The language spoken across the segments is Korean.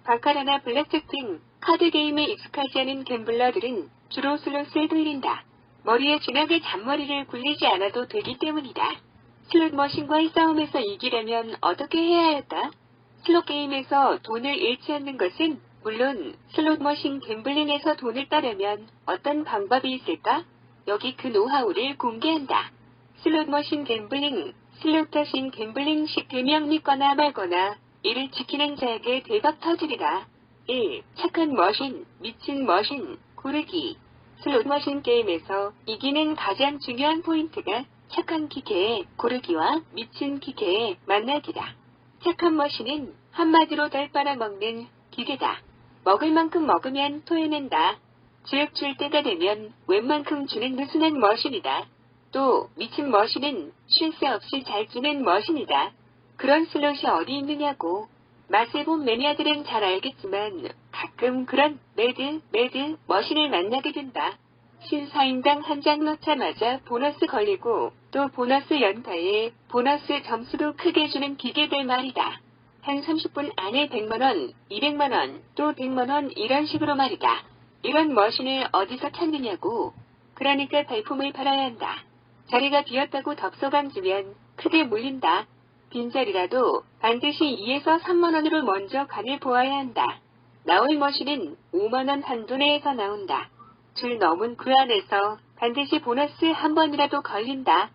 바카라나 블랙잭 등 카드 게임에 익숙하지 않은 갬블러들은 주로 슬롯을 돌린다. 머리에 진하게 잔머리를 굴리지 않아도 되기 때문이다. 슬롯 머신과의 싸움에서 이기려면 어떻게 해야 할까? 슬롯 게임에서 돈을 잃지 않는 것은 물론 슬롯 머신 갬블링에서 돈을 따려면 어떤 방법이 있을까? 여기 그 노하우를 공개한다. 슬롯 머신 갬블링, 슬롯 머신 갬블링 시 금형 믿거나 말거나 이를 지키는 자에게 대박 터지리라. 1. 착한 머신, 미친 머신, 고르기. 슬롯 머신 게임에서 이기는 가장 중요한 포인트가 착한 기계의 고르기와 미친 기계의 만나기다. 착한 머신은 한마디로 달 빨아먹는 기계다. 먹을 만큼 먹으면 토해낸다. 즉 줄 때가 되면 웬만큼 주는 느슨한 머신이다. 또 미친 머신은 쉴 새 없이 잘 주는 머신이다. 그런 슬롯이 어디 있느냐고. 맛을 본 매니아들은 잘 알겠지만 가끔 그런 매드 머신을 만나게 된다. 신사임당 한 장 넣자마자 보너스 걸리고 또 보너스 연타에 보너스 점수도 크게 주는 기계들 말이다. 한 30분 안에 100만원, 200만원, 또 100만원 이런 식으로 말이다. 이런 머신을 어디서 찾느냐고. 그러니까 발품을 팔아야 한다. 자리가 비었다고 덥석감 주면 크게 물린다. 빈자리라도 반드시 2에서 3만원으로 먼저 간을 보아야 한다. 나올 머신은 5만원 한도 내에서 나온다. 줄 넘은 그 안에서 반드시 보너스 한 번이라도 걸린다.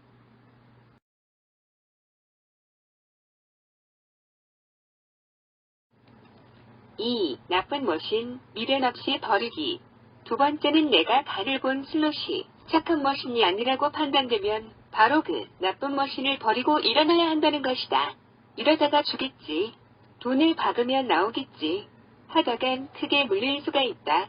2. 나쁜 머신, 미련 없이 버리기. 두 번째는 내가 간을 본 슬롯이 착한 머신이 아니라고 판단되면 바로 그 나쁜 머신을 버리고 일어나야 한다는 것이다. 이러다가 주겠지. 돈을 박으면 나오겠지. 하다간 크게 물릴 수가 있다.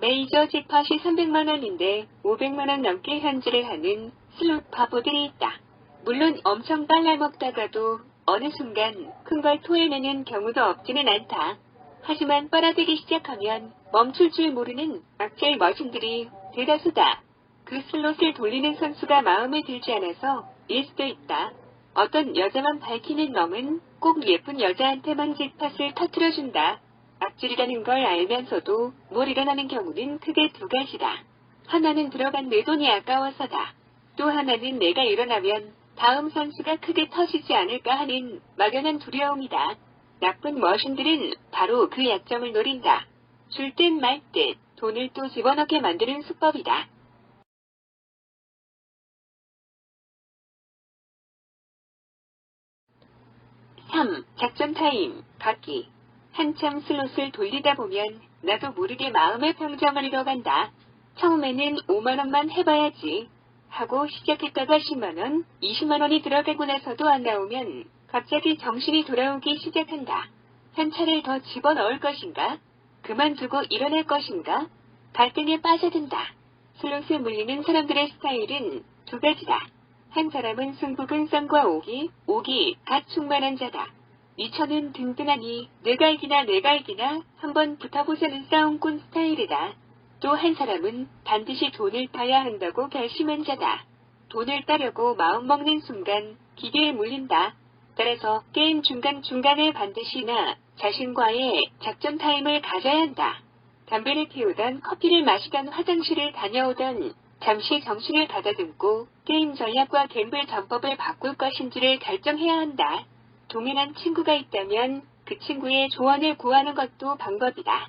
메이저 잭팟이 300만원인데 500만원 넘게 현질을 하는 슬롯 바보들이 있다. 물론 엄청 빨라먹다가도 어느 순간 큰 걸 토해내는 경우도 없지는 않다. 하지만 빨아들기 시작하면 멈출 줄 모르는 악질 머신들이 대다수다. 그 슬롯을 돌리는 선수가 마음에 들지 않아서 일 수도 있다. 어떤 여자만 밝히는 놈은 꼭 예쁜 여자한테만 잭팟을 터뜨려준다. 악질이라는 걸 알면서도 못 일어나는 경우는 크게 두 가지다. 하나는 들어간 내 돈이 아까워서다. 또 하나는 내가 일어나면 다음 선수가 크게 터지지 않을까 하는 막연한 두려움이다. 나쁜 머신들은 바로 그 약점을 노린다. 줄 듯 말 듯 돈을 또 집어넣게 만드는 수법이다. 3. 작전 타임, 갖기. 한참 슬롯을 돌리다 보면 나도 모르게 마음의 평정을 잃어간다. 처음에는 5만원만 해봐야지 하고 시작했다가 10만원, 20만원이 들어가고 나서도 안 나오면 갑자기 정신이 돌아오기 시작한다. 한 차를 더 집어넣을 것인가? 그만두고 일어날 것인가? 갈등에 빠져든다. 슬롯에 물리는 사람들의 스타일은 두 가지다. 한 사람은 승부근성과 오기, 갓 충만한 자다. 미천은 든든하니 내가 이기나 한번 붙어보자는 싸움꾼 스타일이다. 또 한 사람은 반드시 돈을 따야 한다고 결심한 자다. 돈을 따려고 마음먹는 순간 기계에 물린다. 따라서 게임 중간중간에 반드시 나 자신과의 작전 타임을 가져야 한다. 담배를 피우던 커피를 마시던 화장실을 다녀오던 잠시 정신을 가다듬고 게임 전략과 갬블 전법을 바꿀 것인지를 결정해야 한다. 동일한 친구가 있다면 그 친구의 조언을 구하는 것도 방법이다.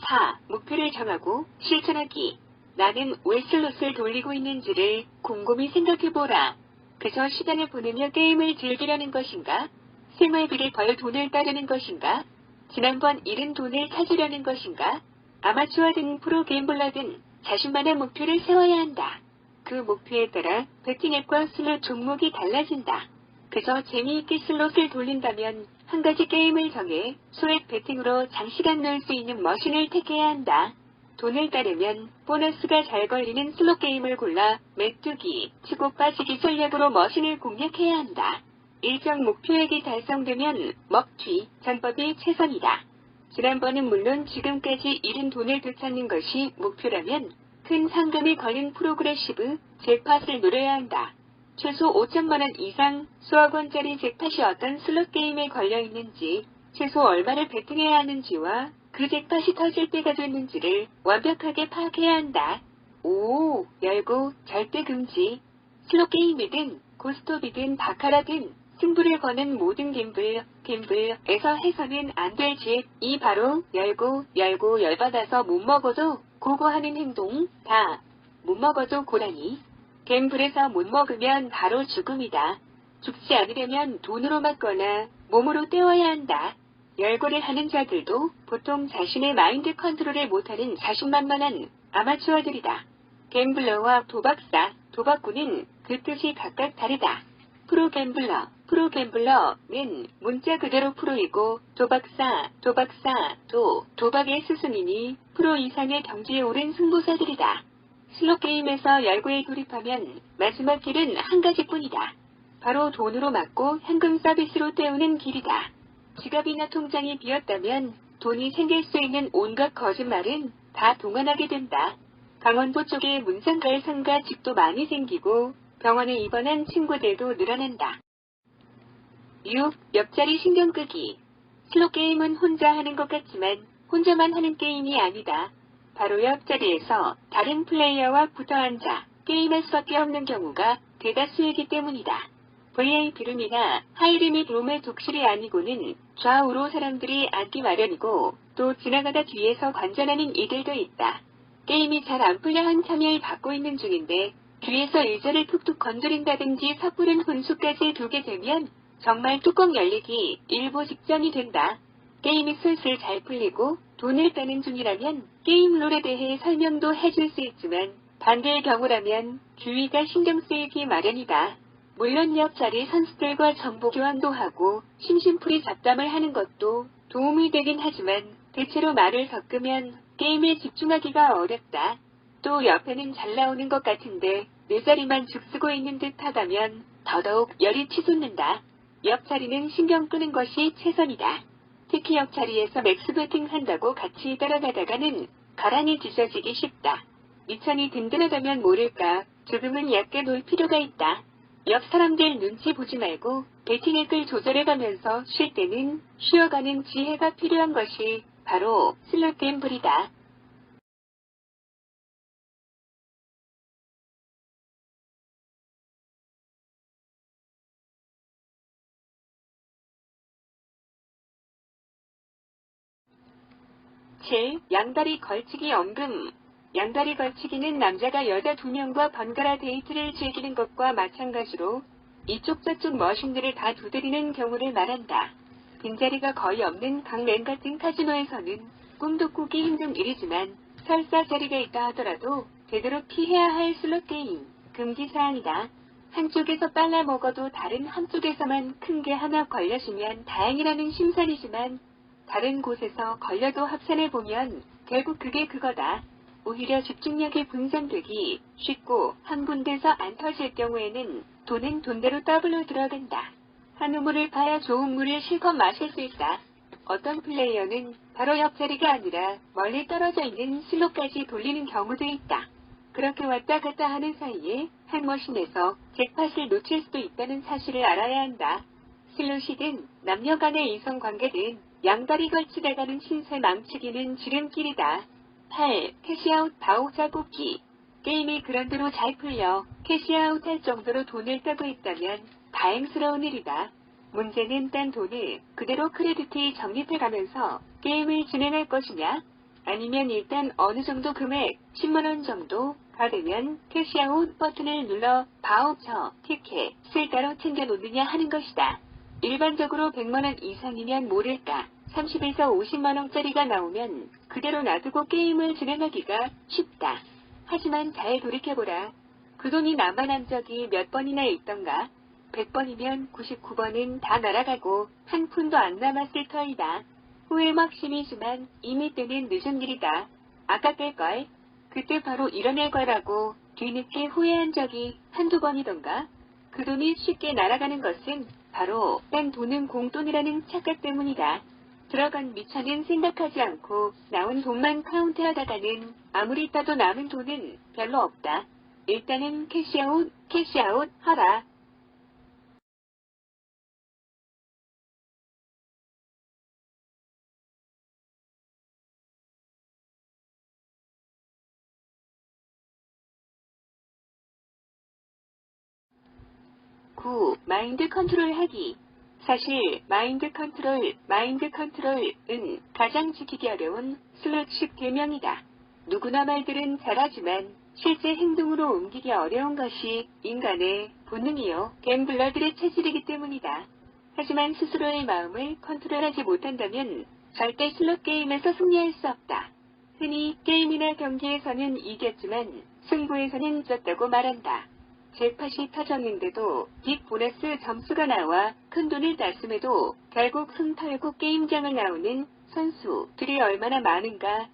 4. 목표를 정하고 실천하기. 나는 왜 슬롯을 돌리고 있는지를 곰곰이 생각해보라. 그저 시간을 보내며 게임을 즐기려는 것인가? 생활비를 벌 돈을 따르는 것인가? 지난번 잃은 돈을 찾으려는 것인가? 아마추어든 프로게임블러든 자신만의 목표를 세워야 한다. 그 목표에 따라 배팅앱과 슬롯 종목이 달라진다. 그저 재미있게 슬롯을 돌린다면 한 가지 게임을 정해 소액 배팅으로 장시간 놀 수 있는 머신을 택해야 한다. 돈을 따르면 보너스가 잘 걸리는 슬롯 게임을 골라 메뚜기, 치고 빠지기 전략으로 머신을 공략해야 한다. 일정 목표액이 달성되면 먹튀, 전법이 최선이다. 지난번은 물론 지금까지 잃은 돈을 되찾는 것이 목표라면 큰 상금이 걸린 프로그레시브 잭팟을 노려야 한다. 최소 5천만 원 이상 수억 원짜리 잭팟이 어떤 슬롯 게임에 걸려 있는지, 최소 얼마를 베팅해야 하는지와 그 잭팟이 터질 때가 됐는지를 완벽하게 파악해야 한다. 오, 열고 절대 금지. 슬롯 게임이든 고스톱이든 바카라든 승부를 거는 모든 갬블에서 해서는 안 될 짓, 이 바로 열고 열받아서 못 먹어도 고고 하는 행동, 다 못 먹어도 고라니. 갬블에서 못 먹으면 바로 죽음이다. 죽지 않으려면 돈으로 맞거나 몸으로 때워야 한다. 열고를 하는 자들도 보통 자신의 마인드 컨트롤을 못하는 자신만만한 아마추어들이다. 갬블러와 도박사, 도박꾼은 그 뜻이 각각 다르다. 프로갬블러는 문자 그대로 프로이고 도박사도 도박의 스승이니 프로 이상의 경지에 오른 승부사들이다. 슬롯 게임에서 열고에 돌입하면 마지막 길은 한 가지뿐이다. 바로 돈으로 맞고 현금 서비스로 때우는 길이다. 지갑이나 통장이 비었다면 돈이 생길 수 있는 온갖 거짓말은 다 동원하게 된다. 강원도 쪽에 문상가의 상가 집도 많이 생기고 병원에 입원한 친구들도 늘어난다. 6. 옆자리 신경 끄기. 슬롯 게임은 혼자 하는 것 같지만 혼자만 하는 게임이 아니다. 바로 옆자리에서 다른 플레이어와 붙어앉아 게임할 수밖에 없는 경우가 대다수이기 때문이다. VIP룸이나 하이리밋 룸의 독실이 아니고는 좌우로 사람들이 앉기 마련이고 또 지나가다 뒤에서 관전하는 이들도 있다. 게임이 잘 안 풀려 한참을 받고 있는 중인데 뒤에서 의자를 툭툭 건드린다든지 섣부른 혼수까지 두게 되면 정말 뚜껑 열리기 일보 직전이 된다. 게임이 슬슬 잘 풀리고 돈을 빼는 중이라면 게임 룰에 대해 설명도 해줄 수 있지만 반대의 경우라면 주의가 신경 쓰이기 마련이다. 물론 옆자리 선수들과 정보 교환도 하고 심심풀이 잡담을 하는 것도 도움이 되긴 하지만 대체로 말을 섞으면 게임에 집중하기가 어렵다. 또 옆에는 잘 나오는 것 같은데 내 자리만 죽쓰고 있는 듯 하다면 더더욱 열이 치솟는다. 옆자리는 신경 끄는 것이 최선이다. 특히 옆자리에서 맥스 베팅 한다고 같이 따라가다가는 가랑이 뒤져지기 쉽다. 미천이 든든하다면 모를까 조금은 얕게 놀 필요가 있다. 옆 사람들 눈치 보지 말고 베팅의 끌 조절해가면서 쉴 때는 쉬어가는 지혜가 필요한 것이 바로 슬롯 갬블이다. 양다리 걸치기 언금. 양다리 걸치기는 남자가 여자 2명과 번갈아 데이트를 즐기는 것과 마찬가지로 이쪽 저쪽 머신들을 다 두드리는 경우를 말한다. 빈자리가 거의 없는 강맨 같은 카지노에서는 꿈도 꾸기 힘든 일이지만 설사 자리가 있다 하더라도 되도록 피해야 할 슬롯 게임, 금기사항이다. 한쪽에서 빨라 먹어도 다른 한쪽에서만 큰 게 하나 걸려주면 다행이라는 심산이지만 다른 곳에서 걸려도 합산해보면 결국 그게 그거다. 오히려 집중력이 분산되기 쉽고 한 군데서 안 터질 경우에는 돈은 돈대로 더블로 들어간다. 한 우물을 파야 좋은 물을 실컷 마실 수 있다. 어떤 플레이어는 바로 옆자리가 아니라 멀리 떨어져 있는 슬롯까지 돌리는 경우도 있다. 그렇게 왔다 갔다 하는 사이에 한 머신에서 잭팟을 놓칠 수도 있다는 사실을 알아야 한다. 슬롯이든 남녀 간의 이성관계든 양다리 걸치다가는 신세 망치기는 지름길이다. 8. 캐시아웃 바우처 뽑기. 게임이 그런대로 잘 풀려 캐시아웃 할 정도로 돈을 따고 있다면 다행스러운 일이다. 문제는 딴 돈을 그대로 크레디트에 적립해가면서 게임을 진행할 것이냐? 아니면 일단 어느 정도 금액 10만원 정도 받으면 캐시아웃 버튼을 눌러 바우처, 티켓을 따로 챙겨 놓느냐 하는 것이다. 일반적으로 100만원 이상이면 모를까 30에서 50만원짜리가 나오면 그대로 놔두고 게임을 진행하기가 쉽다. 하지만 잘 돌이켜보라. 그 돈이 남아난 적이 몇 번이나 있던가? 100번이면 99번은 다 날아가고 한 푼도 안 남았을 터이다. 후회 막심이지만 이미 때는 늦은 일이다. 아깝을걸? 그때 바로 일어날 거라고 뒤늦게 후회한 적이 한두 번이던가? 그 돈이 쉽게 날아가는 것은 바로 딴 돈은 공돈이라는 착각 때문이다. 들어간 미천은 생각하지 않고 나온 돈만 카운트하다가는 아무리 따도 남은 돈은 별로 없다. 일단은 캐시아웃 하라. 구. 마인드 컨트롤 하기. 사실 마인드 컨트롤은 가장 지키기 어려운 슬롯식 계명이다. 누구나 말들은 잘하지만 실제 행동으로 옮기기 어려운 것이 인간의 본능이요 갬블러들의 체질이기 때문이다. 하지만 스스로의 마음을 컨트롤하지 못한다면 절대 슬롯 게임에서 승리할 수 없다. 흔히 게임이나 경기에서는 이겼지만 승부에서는 졌다고 말한다. 잭팟이 터졌는데도 빅 보너스 점수가 나와 큰돈을 땄음에도 결국 흥 털고 게임장을 나오는 선수들이 얼마나 많은가.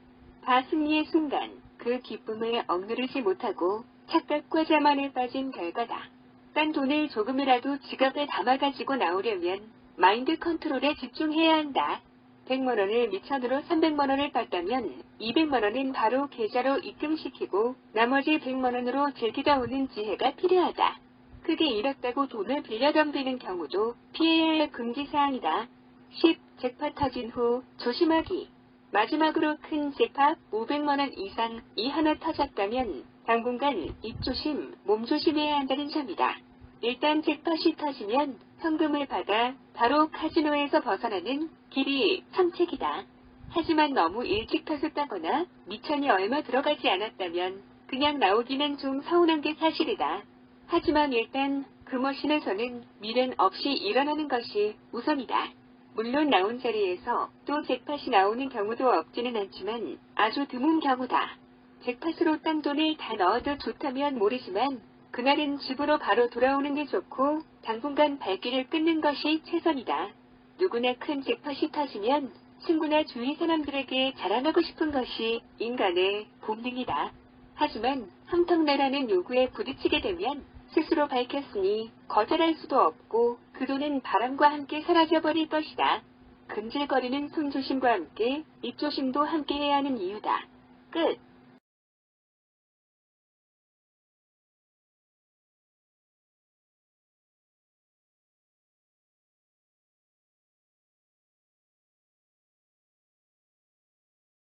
다 승리의 순간 그 기쁨을 억누르지 못하고 착각과 자만에 빠진 결과다. 딴 돈을 조금이라도 지갑에 담아가지고 나오려면 마인드 컨트롤에 집중해야 한다. 100만원을 미천으로 300만원을 땄다면 200만원은 바로 계좌로 입금시키고 나머지 100만원으로 즐기다 오는 지혜가 필요하다. 크게 잃었다고 돈을 빌려 덤비는 경우도 피해야 할 금기사항이다. 10. 잭팟 터진 후 조심하기. 마지막으로 큰 잭팟 500만원 이상이 하나 터졌다면 당분간 입조심, 몸조심해야 한다는 점이다. 일단 잭팟이 터지면 현금을 받아 바로 카지노에서 벗어나는 길이 선책이다. 하지만 너무 일찍 터졌다거나 미천이 얼마 들어가지 않았다면 그냥 나오기는 좀 서운한 게 사실이다. 하지만 일단 그 머신에서는 미련 없이 일어나는 것이 우선이다. 물론 나온 자리에서 또 잭팟이 나오는 경우도 없지는 않지만 아주 드문 경우다. 잭팟으로 딴 돈을 다 넣어도 좋다면 모르지만 그날은 집으로 바로 돌아오는 게 좋고 당분간 발길을 끊는 것이 최선이다. 누구나 큰 잭팟이 터지면 친구나 주위 사람들에게 자랑하고 싶은 것이 인간의 본능이다. 하지만 함턱내라는 요구에 부딪히게 되면 스스로 밝혔으니 거절할 수도 없고 그 돈은 바람과 함께 사라져버릴 것이다. 금질거리는 손조심과 함께 입조심도 함께 해야 하는 이유다. 끝.